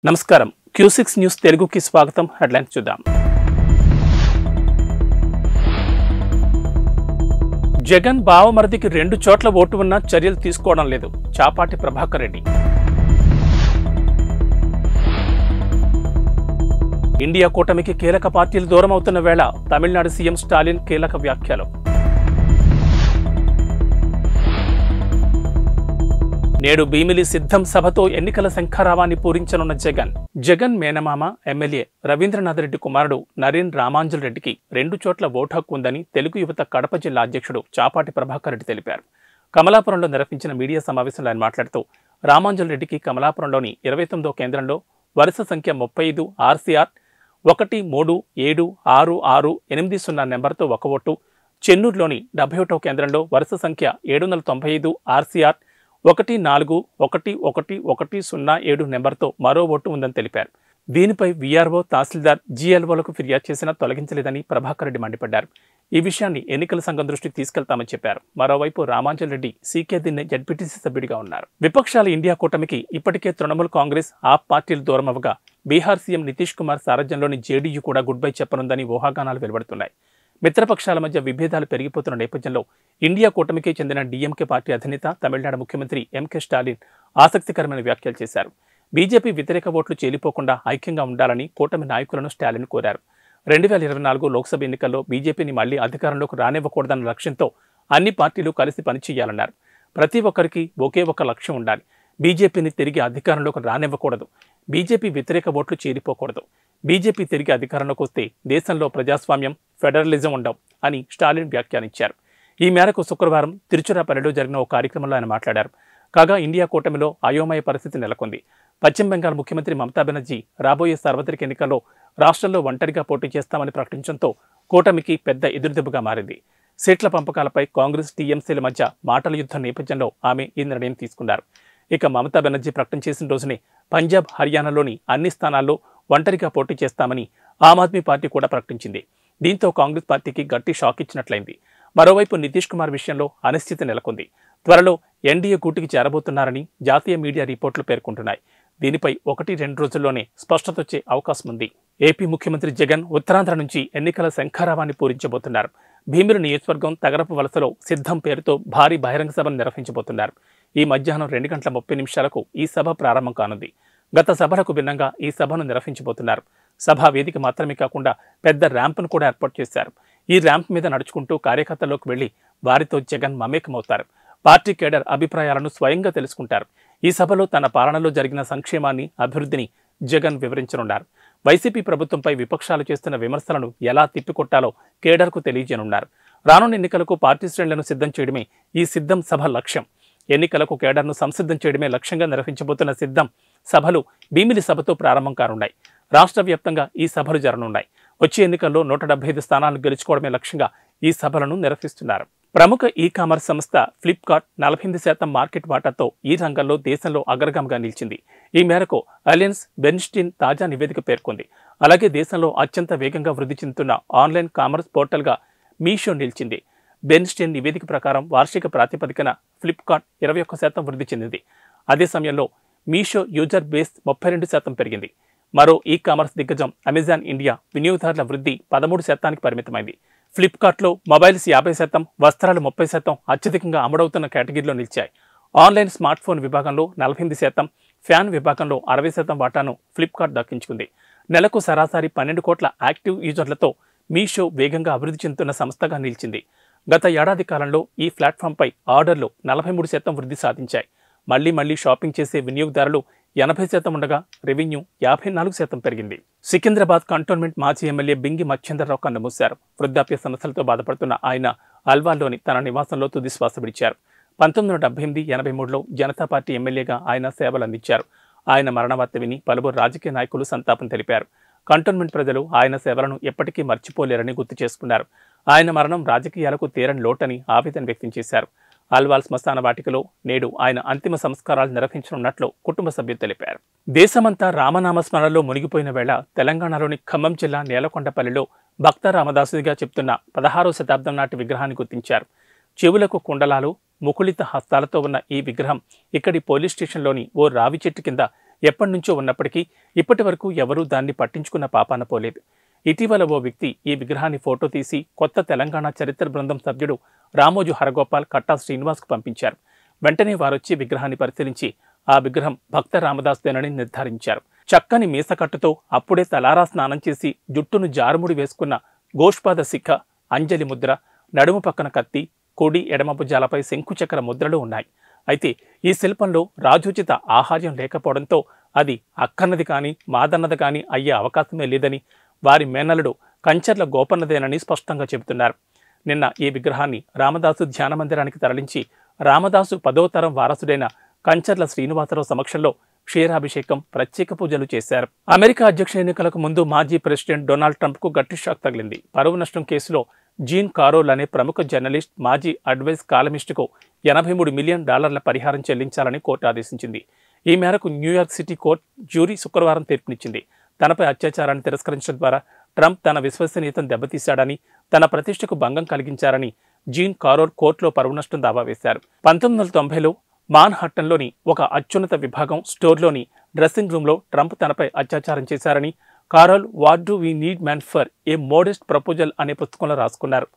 నమస్కారం Q6 news తెలుగుకి స్వాగతం. హెడ్లైన్స్ చూద్దాం. జగన్ బావమరిదికి 2 చోట్ల ఓటు ఉన్నా చర్యలు తీసుకోవడం లేదు. చాపాటి ప్రభాకర్ రెడ్డి. ఇండియా కూటమికి కీలక పార్టీలు దూరం అవుతున్న వేళ తమిళనాడు సీఎం స్టాలిన్ కీలక వ్యాఖ్యలు. నేడు భీమిలి సిద్ధం సభతో ఎన్నికల శంఖారావాన్ని పూరించనున్న జగన్ మేనమామ ఎమ్మెల్యే రవీంద్రనాథ్ రెడ్డి కుమారుడు నరేన్ రామాంజల్ రెడ్డికి 2 చోట్ల ఓటు హక్కు ఉందని తెలుగు యువత కడప జిల్లా అధ్యక్షుడు చాపాటి ప్రభాకర్ రెడ్డి తెలిపారు. కమలాపురంలో నిర్వహించిన మీడియా సమావేశంలో ఆయన మాట్లాడుతూ రామాంజల్ రెడ్డికి కమలాపురంలోని 29వ కేంద్రంలో వరుస సంఖ్య 35 RCR 13766880 నెంబర్తో 1 ఓటు, చెన్నూరులోని 71వ కేంద్రంలో వరుస సంఖ్య 795 RCR 14111007 నెంబర్తో మరో ఓటు ఉందని తెలిపారు. దీనిపై వీఆర్ఓ, తహసీల్దార్, జీఎల్ఓలకు ఫిర్యాదు చేసినా తొలగించలేదని ప్రభాకర్ రెడ్డి మండిపడ్డారు. ఈ విషయాన్ని ఎన్నికల సంఘం దృష్టికి తీసుకెళ్తామని చెప్పారు. మరోవైపు రామాంజల్ రెడ్డి సీకే దిన్నే జడ్పీటీసీ సభ్యుడిగా ఉన్నారు. విపక్షాల ఇండియా కూటమికి ఇప్పటికే తృణమూల్ కాంగ్రెస్, ఆప్ పార్టీలు దూరం అవ్వగా బీహార్ సీఎం నితీష్ కుమార్ సారథ్యంలోని జేడీయూ కూడా గుడ్ బై చెప్పనుందని ఊహాగానాలు వెలువడుతున్నాయి. మిత్రపక్షాల మధ్య విభేదాలు పెరిగిపోతున్న నేపథ్యంలో ఇండియా కూటమికి చెందిన డీఎంకే పార్టీ అధినేత తమిళనాడు ముఖ్యమంత్రి ఎంకే స్టాలిన్ ఆసక్తికరమైన వ్యాఖ్యలు చేశారు. బీజేపీ వ్యతిరేక ఓట్లు చేలిపోకుండా ఐక్యంగా ఉండాలని కూటమి నాయకులను స్టాలిన్ కోరారు. 2024 లోక్సభ ఎన్నికల్లో బీజేపీని మళ్లీ అధికారంలోకి రానివ్వకూడదన్న లక్ష్యంతో అన్ని పార్టీలు కలిసి పనిచేయాలన్నారు. ప్రతి ఒక్కరికి ఒకే ఒక లక్ష్యం ఉండాలి. బీజేపీని తిరిగి అధికారంలోకి రానివ్వకూడదు. బీజేపీ వ్యతిరేక ఓట్లు చేరిపోకూడదు. బీజేపీ తిరిగి అధికారంలోకి వస్తే దేశంలో ప్రజాస్వామ్యం, ఫెడరలిజం ఉండవు అని స్టాలిన్ వ్యాఖ్యానించారు. ఈ మేరకు శుక్రవారం తిరుచిరాపల్లిలో జరిగిన ఓ కార్యక్రమంలో ఆయన మాట్లాడారు. కాగా ఇండియా కూటమిలో అయోమయ పరిస్థితి నెలకొంది. పశ్చిమ బెంగాల్ ముఖ్యమంత్రి మమతా బెనర్జీ రాబోయే సార్వత్రిక ఎన్నికల్లో రాష్ట్రంలో ఒంటరిగా పోటీ చేస్తామని ప్రకటించడంతో కూటమికి పెద్ద ఎదురుదెబ్బగా మారింది. సీట్ల పంపకాలపై కాంగ్రెస్, టీఎంసీల మధ్య మాటల యుద్ధం నేపథ్యంలో ఆమె ఈ నిర్ణయం తీసుకున్నారు. ఇక మమతా బెనర్జీ ప్రకటన చేసిన రోజునే పంజాబ్, హర్యానాలోని అన్ని స్థానాల్లో ఒంటరిగా పోటీ చేస్తామని ఆమ్ ఆద్మీ పార్టీ కూడా ప్రకటించింది. దీంతో కాంగ్రెస్ పార్టీకి గట్టి షాక్ ఇచ్చినట్లయింది. మరోవైపు నితీష్ కుమార్ విషయంలో అనిశ్చితి నెలకొంది. త్వరలో ఎన్డీఏ గూటికి చేరబోతున్నారని జాతీయ మీడియా రిపోర్టులు పేర్కొంటున్నాయి. దీనిపై 1-2 రోజుల్లోనే స్పష్టత వచ్చే అవకాశం ఉంది. ఏపీ ముఖ్యమంత్రి జగన్ ఉత్తరాంధ్ర నుంచి ఎన్నికల శంఖారావాన్ని పూరించబోతున్నారు. భీమిలి నియోజకవర్గం తగరపు వలసలో సిద్ధం పేరుతో భారీ బహిరంగ సభను నిర్వహించబోతున్నారు. ఈ మధ్యాహ్నం 2:30 ఈ సభ ప్రారంభం కానుంది. గత సభలకు భిన్నంగా ఈ సభను నిర్వహించబోతున్నారు. సభా వేదిక మాత్రమే కాకుండా పెద్ద ర్యాంపును కూడా ఏర్పాటు చేశారు. ఈ ర్యాంప్ మీద నడుచుకుంటూ కార్యకర్తల్లోకి వెళ్లి వారితో జగన్ మమేకమవుతారు. పార్టీ కేడర్ అభిప్రాయాలను స్వయంగా తెలుసుకుంటారు. ఈ సభలో తన పాలనలో జరిగిన సంక్షేమాన్ని, అభివృద్ధిని జగన్ వివరించనున్నారు. వైసీపీ ప్రభుత్వంపై విపక్షాలు చేస్తున్న విమర్శలను ఎలా తిప్పికొట్టాలో కేడర్కు తెలియజేయనున్నారు. రానున్న ఎన్నికలకు పార్టీ శ్రేణులను సిద్ధం చేయడమే ఈ సిద్ధం సభ లక్ష్యం. ఎన్నికలకు కేడర్ను సంసిద్ధం చేయడమే లక్ష్యంగా నిర్వహించబోతున్న సిద్ధం సభలు భీమిలి సభతో ప్రారంభం కానున్నాయి. రాష్ట్ర వ్యాప్తంగా ఈ సభలు జరగనున్నాయి. వచ్చే ఎన్నికల్లో 175 స్థానాలను గెలుచుకోవడమే లక్ష్యంగా ఈ సభలను నిర్వహిస్తున్నారు. ప్రముఖ ఈ-కామర్స్ సంస్థ ఫ్లిప్కార్ట్ 48% మార్కెట్ వాటాతో ఈ రంగంలో దేశంలో అగ్రగామిగా నిలిచింది. ఈ మేరకు అలయన్స్ బెర్న్స్టీన్ తాజా నివేదిక పేర్కొంది. అలాగే దేశంలో అత్యంత వేగంగా వృద్ధి చెందుతున్న ఆన్లైన్ కామర్స్ పోర్టల్గా మీషో నిలిచింది. బెర్న్స్టీన్ నివేదిక ప్రకారం వార్షిక ప్రాతిపదికన ఫ్లిప్కార్ట్ 21% వృద్ధి చెందింది. అదే సమయంలో మీషో యూజర్ బేస్ 32% పెరిగింది. మరో ఈ-కామర్స్ దిగ్గజం అమెజాన్ ఇండియా వినియోగదారుల వృద్ధి 13% పరిమితమైంది. ఫ్లిప్కార్ట్లో మొబైల్స్ 50%, వస్త్రాలు 30% అత్యధికంగా అమ్ముడవుతున్న కేటగిరీలో నిలిచాయి. ఆన్లైన్ స్మార్ట్ ఫోన్ విభాగంలో 48%, ఫ్యాన్ విభాగంలో 60% వాటాను ఫ్లిప్కార్ట్ దక్కించుకుంది. నెలకు సరాసరి 12 కోట్ల యాక్టివ్ యూజర్లతో మీషో వేగంగా అభివృద్ధి చెందుతున్న సంస్థగా నిలిచింది. గత ఏడాది కాలంలో ఈ ప్లాట్ఫామ్పై ఆర్డర్లు 43% వృద్ధి సాధించాయి. మళ్లీ షాపింగ్ చేసే వినియోగదారులు 80% ఉండగా రెవెన్యూ 54% పెరిగింది. సికింద్రాబాద్ కంటోన్మెంట్ మాజీ ఎమ్మెల్యే బింగి మచ్చేంద్రరావు కన్నుమూశారు. వృద్ధాప్య సమస్యలతో బాధపడుతున్న ఆయన అల్వాల్లోని తన నివాసంలో తుది శ్వాస విడిచారు. 1978-83లో జనతా పార్టీ ఎమ్మెల్యేగా ఆయన సేవలు అందించారు. ఆయన మరణ వార్త విని పలువురు రాజకీయ నాయకులు సంతాపం తెలిపారు. కంటోన్మెంట్ ప్రజలు ఆయన సేవలను ఎప్పటికీ మర్చిపోలేరని గుర్తు చేసుకున్నారు. ఆయన మరణం రాజకీయాలకు తీరని లోటని ఆవేదన వ్యక్తం చేశారు. అల్వాల్ శ్మశాన వాటికలో నేడు ఆయన అంతిమ సంస్కారాలు నిర్వహించనున్నట్లు కుటుంబ సభ్యులు తెలిపారు. దేశమంతా రామనామ స్మరణలో మునిగిపోయిన వేళ తెలంగాణలోని ఖమ్మం జిల్లా నేలకొండపల్లిలో భక్త రామదాసుడిగా చెప్తున్న 16వ శతాబ్దం నాటి విగ్రహాన్ని గుర్తించారు. చెవులకు కుండలాలు, ముకుళిత హస్తాలతో ఉన్న ఈ విగ్రహం ఇక్కడి పోలీస్ స్టేషన్లోని ఓ రావి చెట్టు కింద ఎప్పటి నుంచో ఉన్నప్పటికీ ఇప్పటి వరకు ఎవరూ దాన్ని పట్టించుకున్న పాపాన పోలేదు. ఇటీవల ఓ వ్యక్తి ఈ విగ్రహాన్ని ఫోటో తీసి కొత్త తెలంగాణ చరిత్ర బృందం సభ్యుడు రామోజు హరగోపాల్ కట్టా శ్రీనివాస్కు పంపించారు. వెంటనే వారొచ్చి విగ్రహాన్ని పరిశీలించి ఆ విగ్రహం భక్త రామదాసుదేనని నిర్ధారించారు. చక్కని మీసకట్టుతో అప్పుడే తలారా స్నానం చేసి జుట్టును జారుముడి వేసుకున్న గోష్పాద శిఖ, అంజలి ముద్ర, నడుము పక్కన కత్తి, కుడి ఎడమ భుజాలపై శంకుచక్ర ముద్రలు ఉన్నాయి. అయితే ఈ శిల్పంలో రాజోచిత ఆహార్యం లేకపోవడంతో అది అక్కన్నది కానీ మాదన్నది కానీ అయ్యే అవకాశమే లేదని, వారి మేనల్లుడు కంచర్ల గోపన్నదేనని స్పష్టంగా చెబుతున్నారు. నిన్న ఈ విగ్రహాన్ని రామదాసు ధ్యాన మందిరానికి తరలించి రామదాసు 10వ తరం వారసుడైన కంచర్ల శ్రీనివాసరావు సమక్షంలో క్షీరాభిషేకం, ప్రత్యేక పూజలు చేశారు. అమెరికా అధ్యక్ష ఎన్నికలకు ముందు మాజీ ప్రెసిడెంట్ డొనాల్డ్ ట్రంప్కు గట్టి షాక్ తగిలింది. పరువు నష్టం కేసులో జీన్ కారోల్ అనే ప్రముఖ జర్నలిస్ట్, మాజీ అడ్వైస్ కాలమిస్టుకు $83 మిలియన్ పరిహారం చెల్లించాలని కోర్టు ఆదేశించింది. ఈ మేరకు న్యూయార్క్ సిటీ కోర్టు జ్యూరీ శుక్రవారం తీర్పునిచ్చింది. తనపై అత్యాచారాన్ని తిరస్కరించడం ద్వారా ట్రంప్ తన విశ్వసనీయతను దెబ్బతీశాడని, తన ప్రతిష్టకు భంగం కలిగించారని జీన్ కారోల్ కోర్టులో పరువు నష్టం దావా వేశారు. 1990లో మాన్హట్టన్లోని ఒక అత్యున్నత విభాగం స్టోర్లోని డ్రెస్సింగ్ రూమ్లో ట్రంప్ తనపై అత్యాచారం చేశారని Carroll what do we need man for a modest proposal అనే పుస్తకంలో రాసుకున్నారు.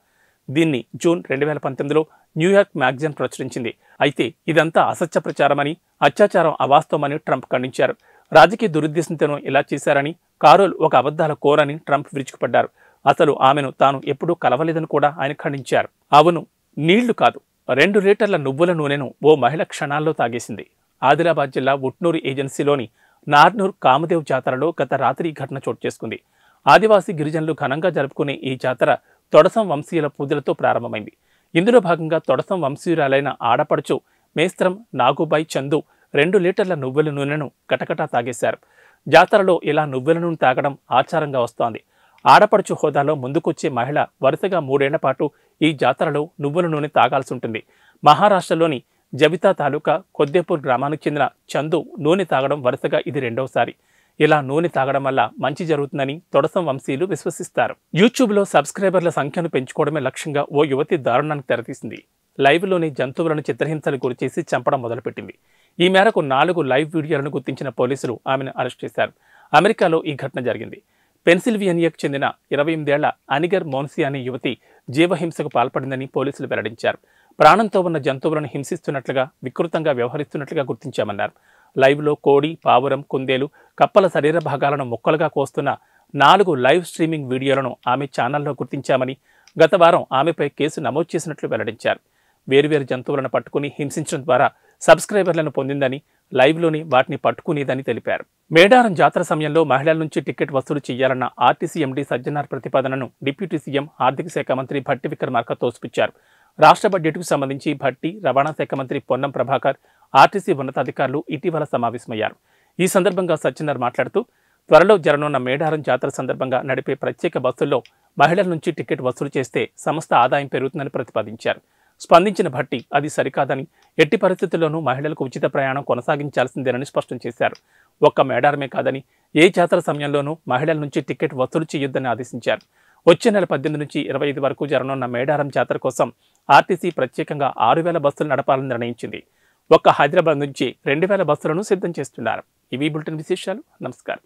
దీన్ని జూన్ 2019లో న్యూయార్క్ మ్యాగజైన్ ప్రచురించింది. అయితే ఇదంతా అసత్య ప్రచారమని, అత్యాచారం అవాస్తవమని ట్రంప్ ఖండించారు. రాజకీయ దురుద్దేశంతోనూ ఇలా చేశారని, కారోల్ ఒక అబద్ధాల కోరని ట్రంప్ విరుచుకుపడ్డారు. అసలు ఆమెను తాను ఎప్పుడూ కలవలేదని కూడా ఆయన ఖండించారు. అవును, నీళ్లు కాదు, 2 లీటర్ల నువ్వుల నూనెను ఓ మహిళ క్షణాల్లో తాగేసింది. ఆదిలాబాద్ జిల్లా ఉట్నూరు ఏజెన్సీలోని నార్నూర్ కామదేవ్ జాతరలో గత రాత్రి ఈ ఘటన చోటు చేసుకుంది. ఆదివాసీ గిరిజనులు ఘనంగా జరుపుకునే ఈ జాతర తొడసం వంశీయుల పూజలతో ప్రారంభమైంది. ఇందులో భాగంగా తొడసం వంశీయురాలైన ఆడపడుచు మేస్త్రం నాగుబాయి చందు 2 లీటర్ల నువ్వుల నూనెను కటకటా తాగేశారు. జాతరలో ఇలా నువ్వుల నూనె తాగడం ఆచారంగా వస్తోంది. ఆడపడుచు హోదాలో ముందుకొచ్చే మహిళ వరుసగా 3 ఏళ్ల పాటు ఈ జాతరలో నువ్వుల నూనె తాగాల్సి ఉంటుంది. మహారాష్ట్రలోని జబితా తాలూకా కొద్దేపూర్ గ్రామానికి చెందిన చందు నూనె తాగడం వరుసగా ఇది 2వసారి. ఇలా నూనె తాగడం వల్ల మంచి జరుగుతుందని తొడసం వంశీయులు విశ్వసిస్తారు. యూట్యూబ్లో సబ్స్క్రైబర్ల సంఖ్యను పెంచుకోవడమే లక్ష్యంగా ఓ యువతి దారుణానికి తెరతీసింది. లైవ్లోని జంతువులను చిత్రహింసలు గురిచేసి చంపడం మొదలుపెట్టింది. ఈ మేరకు 4 లైవ్ వీడియోలను గుర్తించిన పోలీసులు ఆమెను అరెస్ట్ చేశారు. అమెరికాలో ఈ ఘటన జరిగింది. పెన్సిల్వేనియాకు చెందిన 28 ఏళ్ల అనిగర్ మోన్సీ అనే యువతి జీవహింసకు పాల్పడిందని పోలీసులు వెల్లడించారు. ప్రాణంతో ఉన్న జంతువులను హింసిస్తున్నట్లుగా, వికృతంగా వ్యవహరిస్తున్నట్లుగా గుర్తించామన్నారు. లైవ్లో కోడి, పావురం, కుందేలు, కప్పల శరీర భాగాలను ముక్కలుగా కోస్తున్న 4 లైవ్ స్ట్రీమింగ్ వీడియోలను ఆమె ఛానల్లో గుర్తించామని, గత వారం ఆమెపై కేసు నమోదు చేసినట్లు వెల్లడించారు. వేరువేరు జంతువులను పట్టుకుని హింసించడం ద్వారా సబ్స్క్రైబర్లను పొందిందని, లైవ్లోని వాటిని పట్టుకునేదని తెలిపారు. మేడారం జాతర సమయంలో మహిళల నుంచి టికెట్ వసూలు చేయాలన్న ఆర్టీసీ ఎండీ సజ్జనార్ ప్రతిపాదనను డిప్యూటీ సీఎం, ఆర్థిక శాఖ మంత్రి భట్టి విక్రమార్క తోసిపుచ్చారు. రాష్ట్ర బడ్జెట్కు సంబంధించి భట్టి, రవాణా శాఖ మంత్రి పొన్నం ప్రభాకర్, ఆర్టీసీ ఉన్నతాధికారులు ఇటీవల సమావేశమయ్యారు. ఈ సందర్భంగా సజ్జనార్ మాట్లాడుతూ, త్వరలో జరగనున్న మేడారం జాతర సందర్భంగా నడిపే ప్రత్యేక బస్సుల్లో మహిళల నుంచి టికెట్ వసూలు చేస్తే సంస్థ ఆదాయం పెరుగుతుందని ప్రతిపాదించారు. స్పందించిన భట్టి అది సరికాదని, ఎట్టి పరిస్థితుల్లోనూ మహిళలకు ఉచిత ప్రయాణం కొనసాగించాల్సిందేనని స్పష్టం చేశారు. ఒక్క మేడారమే కాదని ఏ జాతర సమయంలోనూ మహిళల నుంచి టికెట్ వసూలు చేయొద్దని ఆదేశించారు. వచ్చే నెల 18 నుంచి 25 వరకు జరగనున్న మేడారం జాతర కోసం ఆర్టీసీ ప్రత్యేకంగా 6,000 బస్సులు నడపాలని నిర్ణయించింది. ఒక్క హైదరాబాద్ నుంచి 2,000 బస్సులను సిద్ధం చేస్తున్నారు. ఇవి బులెటిన్ విశేషాలు. నమస్కారం.